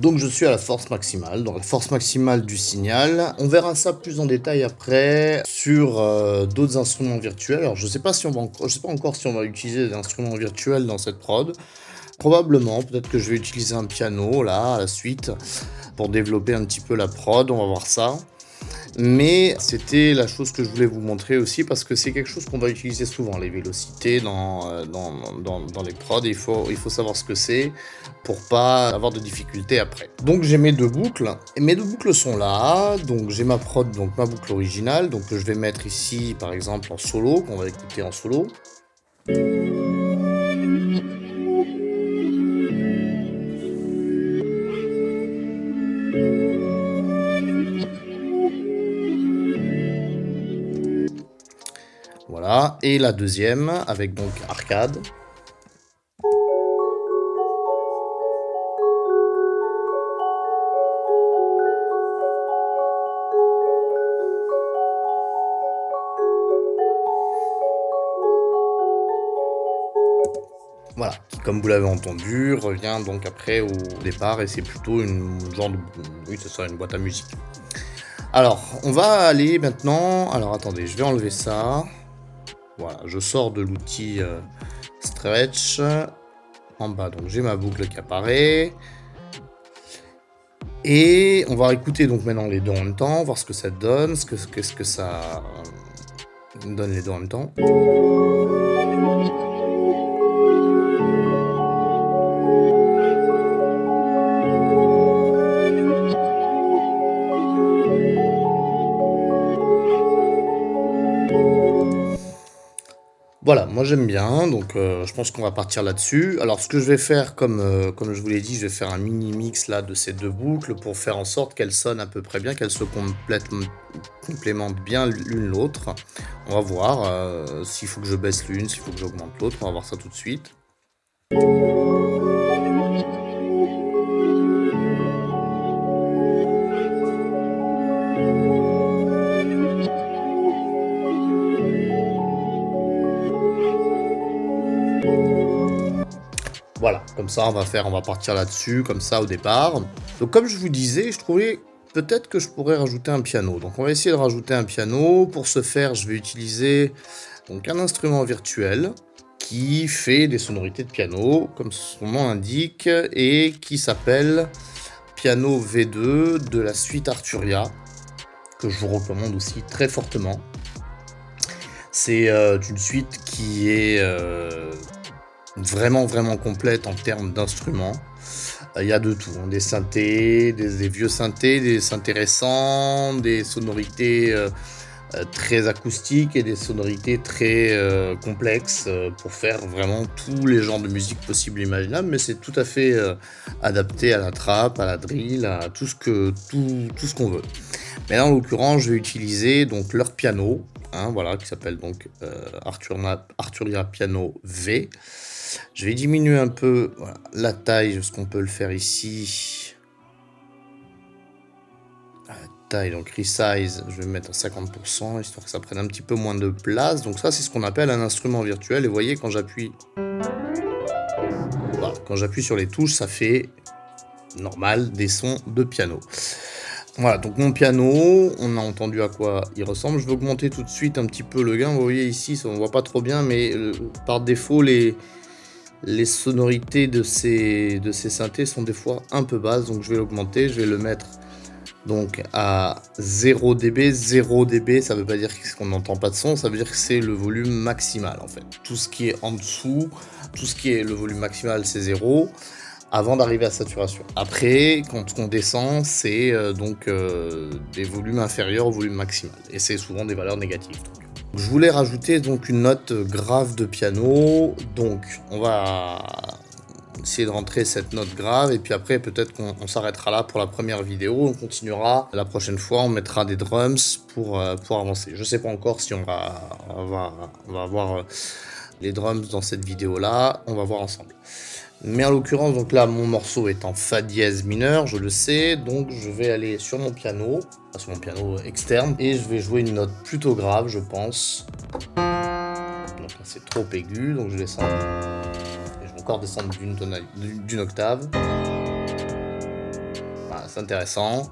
Donc je suis à la force maximale, donc la force maximale du signal. On verra ça plus en détail après sur d'autres instruments virtuels. Alors je sais pas encore si on va utiliser des instruments virtuels dans cette prod. Probablement, peut-être que je vais utiliser un piano là à la suite pour développer un petit peu la prod, on va voir ça. Mais c'était la chose que je voulais vous montrer aussi parce que c'est quelque chose qu'on va utiliser souvent, les vélocités dans les prods. Il faut savoir ce que c'est pour pas avoir de difficultés après. Donc j'ai mes deux boucles, et mes deux boucles sont là. Donc j'ai ma prod, donc ma boucle originale, donc que je vais mettre ici par exemple en solo, qu'on va écouter en solo. Voilà, et la deuxième avec donc arcade. Voilà, qui, comme vous l'avez entendu, revient donc après au départ et c'est plutôt une genre de... Oui, c'est ça, une boîte à musique. Alors, on va aller maintenant... Alors, attendez, je vais enlever ça. Voilà, je sors de l'outil Stretch. En bas, donc j'ai ma boucle qui apparaît. Et on va écouter donc maintenant les deux en même temps, voir ce que ça donne, qu'est-ce que ça donne les deux en même temps. Voilà, moi j'aime bien, donc je pense qu'on va partir là-dessus. Alors ce que je vais faire, comme je vous l'ai dit, je vais faire un mini mix là de ces deux boucles pour faire en sorte qu'elles sonnent à peu près bien, qu'elles se complémentent bien l'une l'autre. On va voir s'il faut que je baisse l'une, s'il faut que j'augmente l'autre, on va voir ça tout de suite. Voilà, comme ça on va partir là-dessus, comme ça au départ. Donc comme je vous disais, je trouvais peut-être que je pourrais rajouter un piano. Donc on va essayer de rajouter un piano. Pour ce faire, je vais utiliser donc un instrument virtuel qui fait des sonorités de piano, comme son nom l'indique, et qui s'appelle Piano V2 de la suite Arturia, que je vous recommande aussi très fortement. C'est une suite qui est vraiment complète en termes d'instruments. Il y a de tout, hein, des synthés, des vieux synthés, des synthés récents, des sonorités très acoustiques et des sonorités très complexes pour faire vraiment tous les genres de musique possibles et imaginables, mais c'est tout à fait adapté à la trap, à la drill, à tout ce qu'on veut. Mais là en l'occurrence je vais utiliser donc leur piano, hein, voilà, qui s'appelle donc Arturia Piano V. Je vais diminuer un peu voilà, la taille, parce qu'on peut le faire ici. La taille, donc resize, je vais mettre à 50%, histoire que ça prenne un petit peu moins de place. Donc ça, c'est ce qu'on appelle un instrument virtuel. Et vous voyez, quand j'appuie voilà, quand j'appuie sur les touches, ça fait normal des sons de piano. Voilà, donc mon piano, on a entendu à quoi il ressemble. Je vais augmenter tout de suite un petit peu le gain. Vous voyez ici, on ne voit pas trop bien, mais par défaut, les sonorités de ces synthés sont des fois un peu basses, donc je vais l'augmenter, je vais le mettre donc à 0 dB. 0 dB, ça veut pas dire qu'on n'entend pas de son, ça veut dire que c'est le volume maximal en fait. Tout ce qui est en dessous, tout ce qui est le volume maximal, c'est 0 avant d'arriver à saturation. Après, quand on descend, c'est des volumes inférieurs au volume maximal, et c'est souvent des valeurs négatives. Je voulais rajouter donc une note grave de piano, donc on va essayer de rentrer cette note grave et puis après peut-être qu'on s'arrêtera là pour la première vidéo, on continuera la prochaine fois, on mettra des drums pour avancer. Je sais pas encore si on va avoir les drums dans cette vidéo là, on va voir ensemble. Mais en l'occurrence, donc là, mon morceau est en fa dièse mineur, je le sais, donc je vais aller sur mon piano externe, et je vais jouer une note plutôt grave, je pense. Donc là, c'est trop aigu, donc je descends. Et je vais encore descendre d'une octave. c'est intéressant.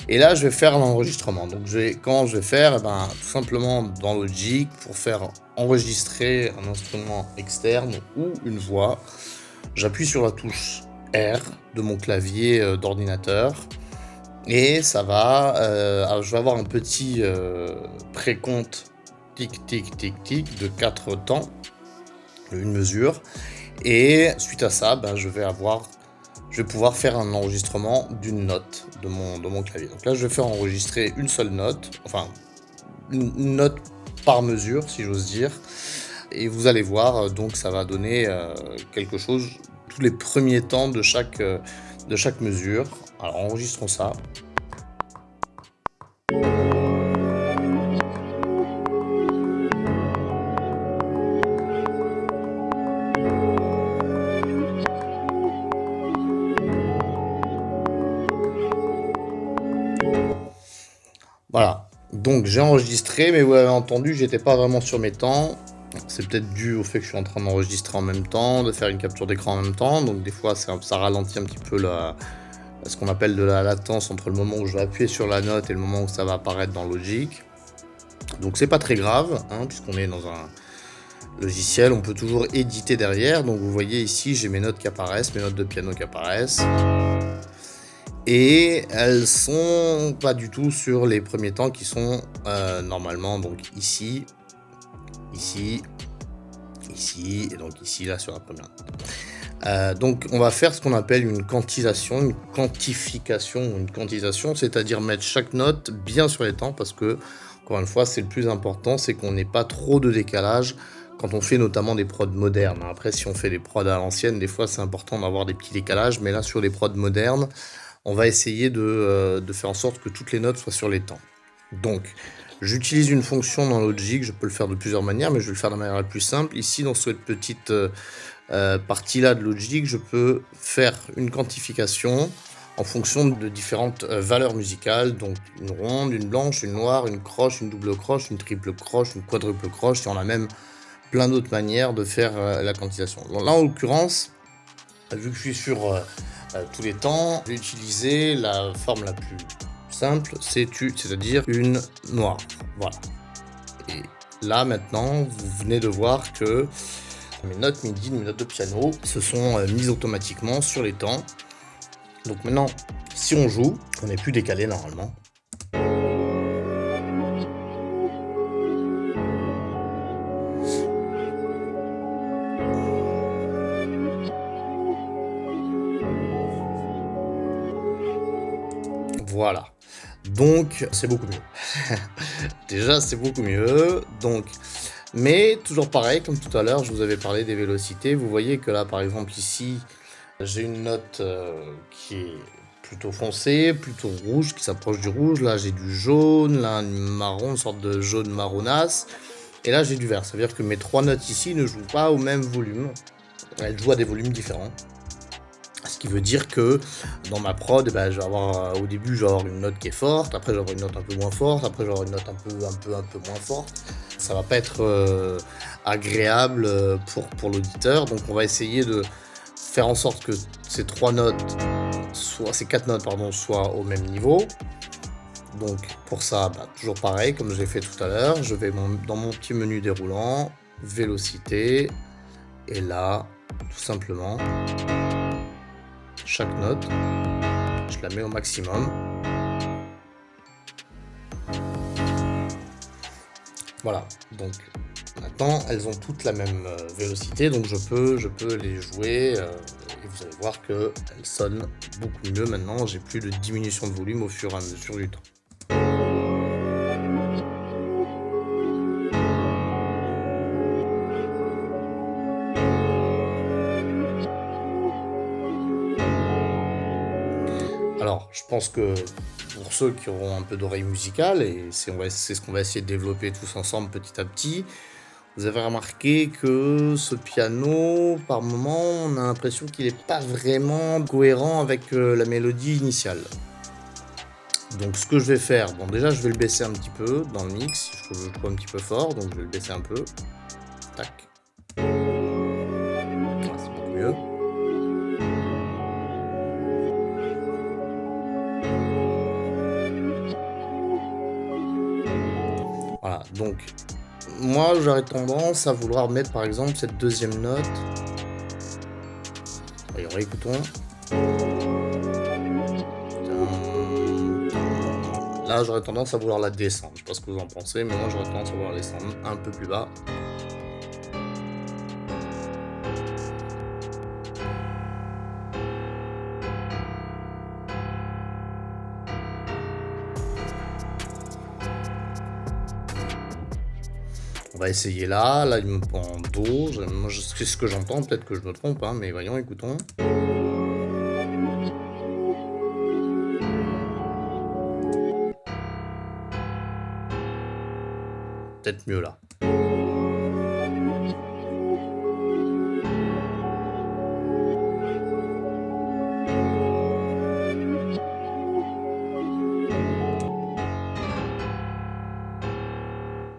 Et là, je vais faire l'enregistrement. Donc, comment je vais faire? Eh ben, tout simplement dans Logic, pour faire enregistrer un instrument externe ou une voix, j'appuie sur la touche R de mon clavier d'ordinateur. Et ça va, je vais avoir un petit précompte tic, tic, tic, tic de 4 temps, une mesure. Et suite à ça, ben, je vais pouvoir faire un enregistrement d'une note de mon clavier. Donc là, je vais faire enregistrer une seule note, enfin, une note par mesure, si j'ose dire. Et vous allez voir, donc ça va donner quelque chose, tous les premiers temps de chaque mesure. Alors enregistrons ça. Voilà, donc j'ai enregistré, mais vous avez entendu, j'étais pas vraiment sur mes temps. C'est peut-être dû au fait que je suis en train d'enregistrer en même temps, de faire une capture d'écran en même temps, donc des fois ça ralentit un petit peu ce qu'on appelle de la latence entre le moment où je vais appuyer sur la note et le moment où ça va apparaître dans Logic. Donc c'est pas très grave, hein, puisqu'on est dans un logiciel, on peut toujours éditer derrière. Donc vous voyez ici, j'ai mes notes qui apparaissent, mes notes de piano qui apparaissent. Et elles sont pas du tout sur les premiers temps qui sont normalement donc ici, ici, ici et donc ici là sur la première note. Donc on va faire ce qu'on appelle une quantisation, une quantification, c'est-à-dire mettre chaque note bien sur les temps parce que, encore une fois, c'est le plus important, c'est qu'on n'ait pas trop de décalage quand on fait notamment des prods modernes. Après, si on fait des prods à l'ancienne, des fois c'est important d'avoir des petits décalages, mais là sur les prods modernes, on va essayer de faire en sorte que toutes les notes soient sur les temps. Donc, j'utilise une fonction dans Logic, je peux le faire de plusieurs manières, mais je vais le faire de la manière la plus simple. Ici, dans cette petite partie-là de Logic, je peux faire une quantification en fonction de différentes valeurs musicales, donc une ronde, une blanche, une noire, une croche, une double croche, une triple croche, une quadruple croche, et on a même plein d'autres manières de faire la quantisation. Donc là, en l'occurrence, vu que je suis sur tous les temps, j'ai utilisé la forme la plus simple, c'est-à-dire une noire. Voilà. Et là, maintenant, vous venez de voir que mes notes MIDI, mes notes de piano se sont mises automatiquement sur les temps. Donc maintenant, si on joue, on n'est plus décalé normalement. Voilà. Donc, c'est beaucoup mieux. Déjà, c'est beaucoup mieux. Donc, mais toujours pareil, comme tout à l'heure, je vous avais parlé des vélocités. Vous voyez que là, par exemple, ici, j'ai une note qui est plutôt foncée, plutôt rouge, qui s'approche du rouge. Là, j'ai du jaune, là, une marron, une sorte de jaune marronasse. Et là, j'ai du vert. Ça veut dire que mes trois notes ici ne jouent pas au même volume. Elles jouent à des volumes différents. Ce qui veut dire que dans ma prod, je vais avoir, au début, je vais avoir une note qui est forte, après, je vais avoir une note un peu moins forte, après, je vais avoir une note un peu moins forte. Ça va pas être agréable pour l'auditeur. Donc, on va essayer de faire en sorte que ces quatre notes, soient au même niveau. Donc, pour ça, toujours pareil, comme j'ai fait tout à l'heure, je vais dans mon petit menu déroulant, vélocité, et là, tout simplement, chaque note, je la mets au maximum. Voilà, donc maintenant elles ont toutes la même vélocité, donc je peux les jouer et vous allez voir qu'elles sonnent beaucoup mieux maintenant. J'ai plus de diminution de volume au fur et à mesure du temps. Alors, je pense que pour ceux qui auront un peu d'oreille musicale, et c'est ce qu'on va essayer de développer tous ensemble petit à petit, vous avez remarqué que ce piano, par moment, on a l'impression qu'il n'est pas vraiment cohérent avec la mélodie initiale. Donc ce que je vais faire, bon déjà je vais le baisser un petit peu dans le mix, je trouve un petit peu fort, donc je vais le baisser un peu. Tac. Voilà, c'est beaucoup mieux. Donc, moi, j'aurais tendance à vouloir mettre, par exemple, cette deuxième note. Et réécoutons. Là, j'aurais tendance à vouloir la descendre. Je sais pas ce que vous en pensez, mais moi, j'aurais tendance à vouloir la descendre un peu plus bas. On va essayer là. Là, il me prend en do. Moi, c'est ce que j'entends. Peut-être que je me trompe, hein, mais voyons, écoutons. Peut-être mieux là.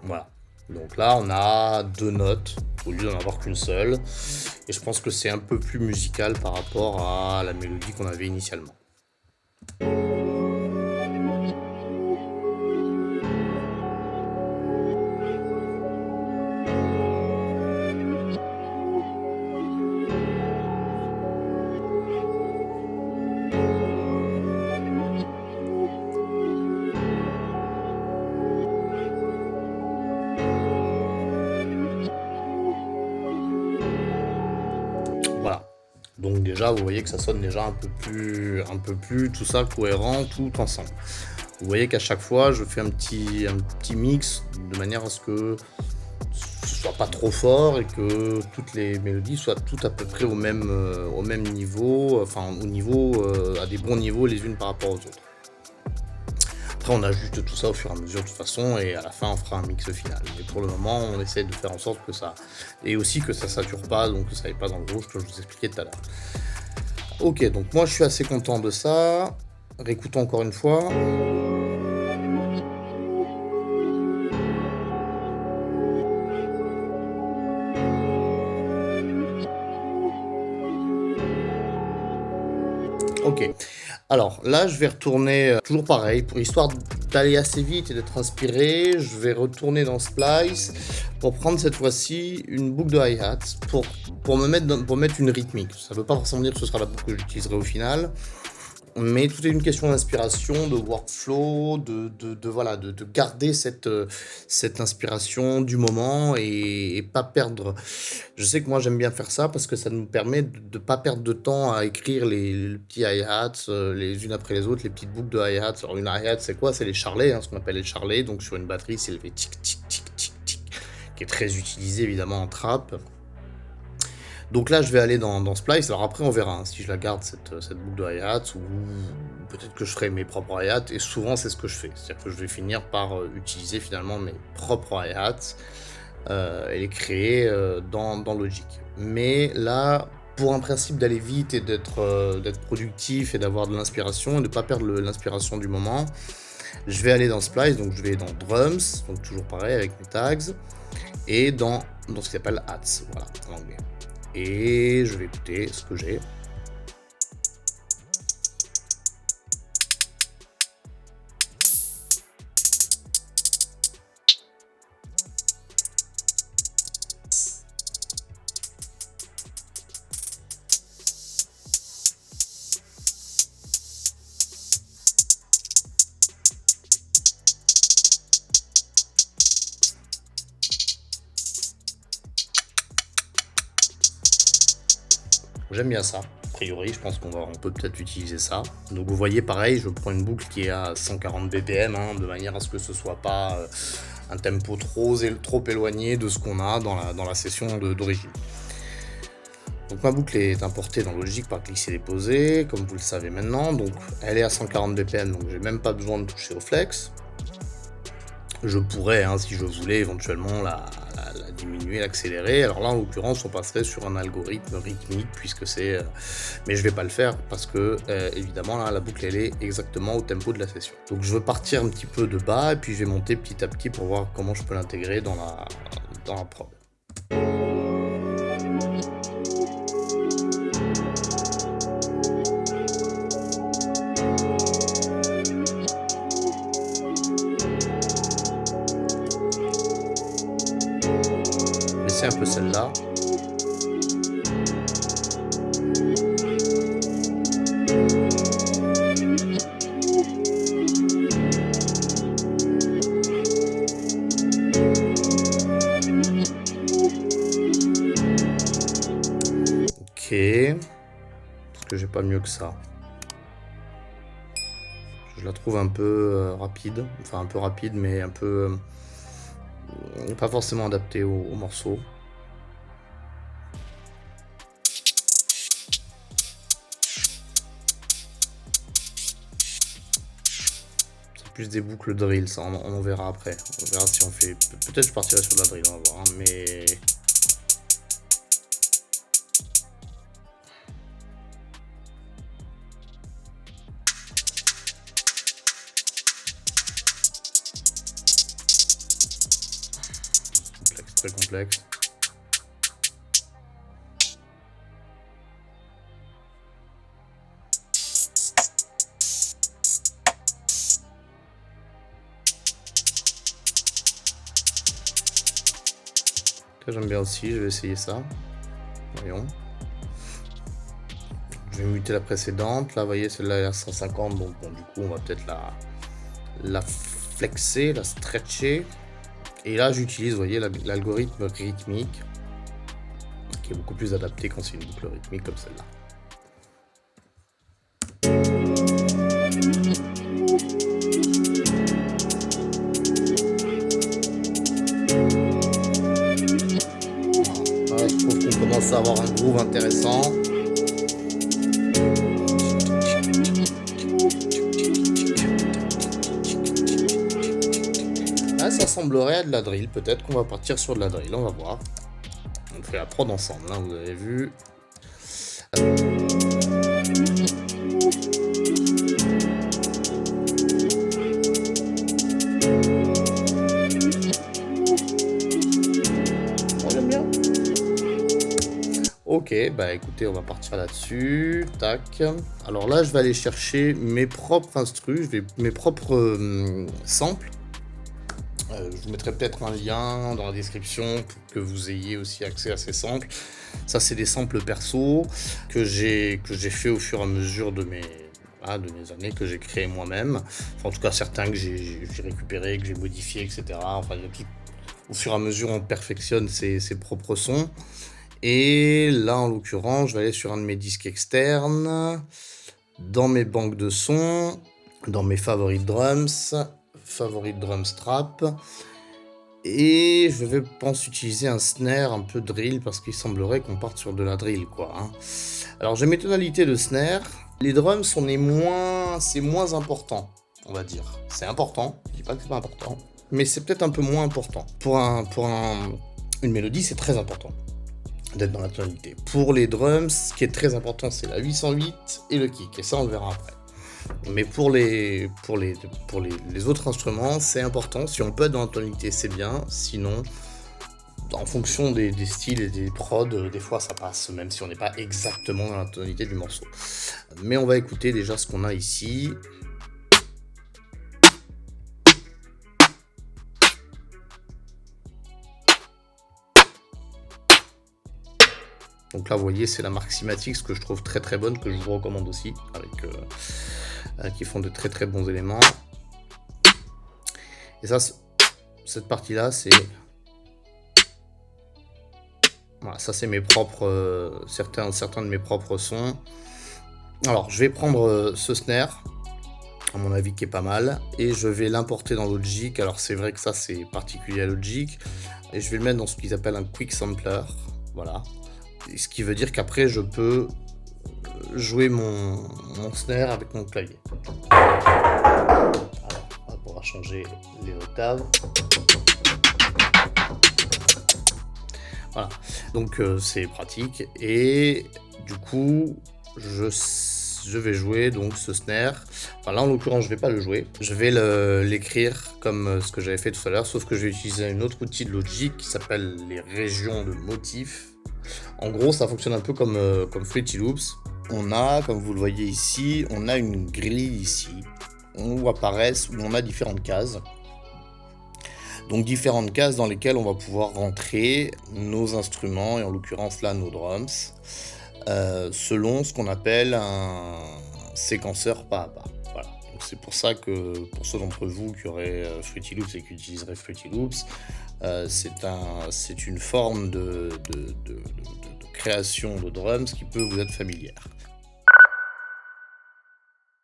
Voilà. Donc là, on a deux notes au lieu d'en avoir qu'une seule. Et je pense que c'est un peu plus musical par rapport à la mélodie qu'on avait initialement. Voilà. Donc déjà, vous voyez que ça sonne déjà un peu plus tout ça cohérent, tout ensemble. Vous voyez qu'à chaque fois, je fais un petit mix de manière à ce que ce soit pas trop fort et que toutes les mélodies soient toutes à peu près au même niveau, enfin au niveau, à des bons niveaux les unes par rapport aux autres. Après, on ajuste tout ça au fur et à mesure de toute façon et à la fin, on fera un mix final. Mais pour le moment, on essaie de faire en sorte que ça... Et aussi que ça sature pas, donc que ça n'aille pas dans le rouge, que je vous expliquais tout à l'heure. Ok, donc moi, je suis assez content de ça. Réécoutons encore une fois. Ok. Alors là, je vais retourner, toujours pareil, pour histoire d'aller assez vite et d'être inspiré, je vais retourner dans Splice pour prendre cette fois-ci une boucle de hi-hat pour mettre une rythmique. Ça ne veut pas forcément dire que ce sera la boucle que j'utiliserai au final, mais tout est une question d'inspiration, de workflow, voilà, de garder cette inspiration du moment et pas perdre. Je sais que moi j'aime bien faire ça parce que ça nous permet de ne pas perdre de temps à écrire les petits hi-hats les unes après les autres, les petites boucles de hi-hats. Alors une hi-hat c'est quoi? C'est les charlets, hein, ce qu'on appelle les charlets. Donc sur une batterie c'est le tic tic tic tic tic, qui est très utilisé évidemment en trap. Donc là, je vais aller dans Splice. Alors après, on verra hein, si je la garde, cette boucle de hi-hat, ou peut-être que je ferai mes propres hi-hats. Et souvent, c'est ce que je fais. C'est-à-dire que je vais finir par utiliser finalement mes propres hi-hats et les créer dans Logic. Mais là, pour un principe d'aller vite et d'être productif et d'avoir de l'inspiration et de ne pas perdre l'inspiration du moment, je vais aller dans Splice. Donc je vais dans Drums, donc toujours pareil avec mes tags, et dans ce qui s'appelle Hats, voilà, en anglais. Et je vais écouter ce que j'ai. J'aime bien ça. A priori, je pense on peut peut-être utiliser ça. Donc vous voyez, pareil, je prends une boucle qui est à 140 BPM, hein, de manière à ce que ce soit pas un tempo trop éloigné de ce qu'on a dans la session d'origine. Donc ma boucle est importée dans Logic par cliquer-déposer, comme vous le savez maintenant. Donc elle est à 140 BPM, donc j'ai même pas besoin de toucher au flex. Je pourrais, hein, si je voulais, éventuellement la diminuer, l'accélérer. Alors là, en l'occurrence, on passerait sur un algorithme rythmique, puisque c'est... mais je vais pas le faire, parce que, évidemment, là, la boucle, elle est exactement au tempo de la session. Donc je veux partir un petit peu de bas, et puis je vais monter petit à petit pour voir comment je peux l'intégrer dans la prod. celle-là. Ok. Parce que j'ai pas mieux que ça. Je la trouve un peu rapide. Enfin, un peu rapide, mais un peu... pas forcément adaptée au morceau. C'est plus des boucles drill, ça, on en verra après. On verra si on fait... Peut-être je partirai sur de la drill, on va voir, hein, mais... Complexe, très complexe. J'aime bien aussi, je vais essayer ça. Voyons. Je vais muter la précédente. Là, vous voyez, celle-là est à 150. Donc, bon, du coup, on va peut-être la flexer, la stretcher. Et là, j'utilise, vous voyez, l'algorithme rythmique, qui est beaucoup plus adapté quand c'est une boucle rythmique comme celle-là. Voilà, je trouve qu'on commence à avoir un groove intéressant. Là, ça semblerait à de la drill. Peut-être qu'on va partir sur de la drill, on va voir. On fait la prod ensemble, hein, vous avez vu. J'aime bien. Ok, bah écoutez, on va partir là-dessus. Tac. Alors là, je vais aller chercher mes propres instrus, mes propres samples. Je vous mettrai peut-être un lien dans la description pour que vous ayez aussi accès à ces samples. Ça, c'est des samples perso que j'ai fait au fur et à mesure de mes années, que j'ai créé moi-même. Enfin, en tout cas, certains que j'ai récupérés, que j'ai modifiés, etc. Enfin, au fur et à mesure, on perfectionne ses propres sons. Et là, en l'occurrence, je vais aller sur un de mes disques externes, dans mes banques de sons, dans mes favoris drum strap. Et je vais, pense, utiliser un snare un peu drill, parce qu'il semblerait qu'on parte sur de la drill, quoi. Hein. Alors, j'ai mes tonalités de snare. Les drums c'est moins important, on va dire. C'est important, je dis pas que c'est pas important, mais c'est peut-être un peu moins important. Pour une mélodie, c'est très important d'être dans la tonalité. Pour les drums, ce qui est très important, c'est la 808 et le kick, et ça on le verra après. Mais pour les autres instruments, c'est important. Si on peut être dans la tonalité, c'est bien. Sinon, en fonction des styles et des prods, des fois ça passe, même si on n'est pas exactement dans la tonalité du morceau. Mais on va écouter déjà ce qu'on a ici. Donc là, vous voyez, c'est la marque Cymatics que je trouve très très bonne, que je vous recommande aussi, qui font de très très bons éléments. Et ça, cette partie-là, c'est... Voilà, ça c'est mes propres... certains de mes propres sons. Alors, je vais prendre ce snare, à mon avis, qui est pas mal, et je vais l'importer dans Logic. Alors, c'est vrai que ça, c'est particulier à Logic, et je vais le mettre dans ce qu'ils appellent un Quick Sampler, voilà. Ce qui veut dire qu'après, je peux jouer mon snare avec mon clavier. Alors, on pourra changer les octaves. Voilà, donc c'est pratique. Et du coup, je vais jouer donc ce snare. Enfin, là, en l'occurrence, je vais pas le jouer. Je vais l'écrire comme ce que j'avais fait tout à l'heure, sauf que je vais utiliser une autre outil de Logic qui s'appelle les régions de motifs. En gros, ça fonctionne un peu comme Fruity Loops. On a, comme vous le voyez ici, on a une grille ici où on a différentes cases. Donc différentes cases dans lesquelles on va pouvoir rentrer nos instruments et en l'occurrence là nos drums, selon ce qu'on appelle un séquenceur pas à pas. Voilà, donc c'est pour ça que pour ceux d'entre vous qui auraient, Fruity Loops et qui utiliseraient Fruity Loops, c'est une forme de création de drums qui peut vous être familière.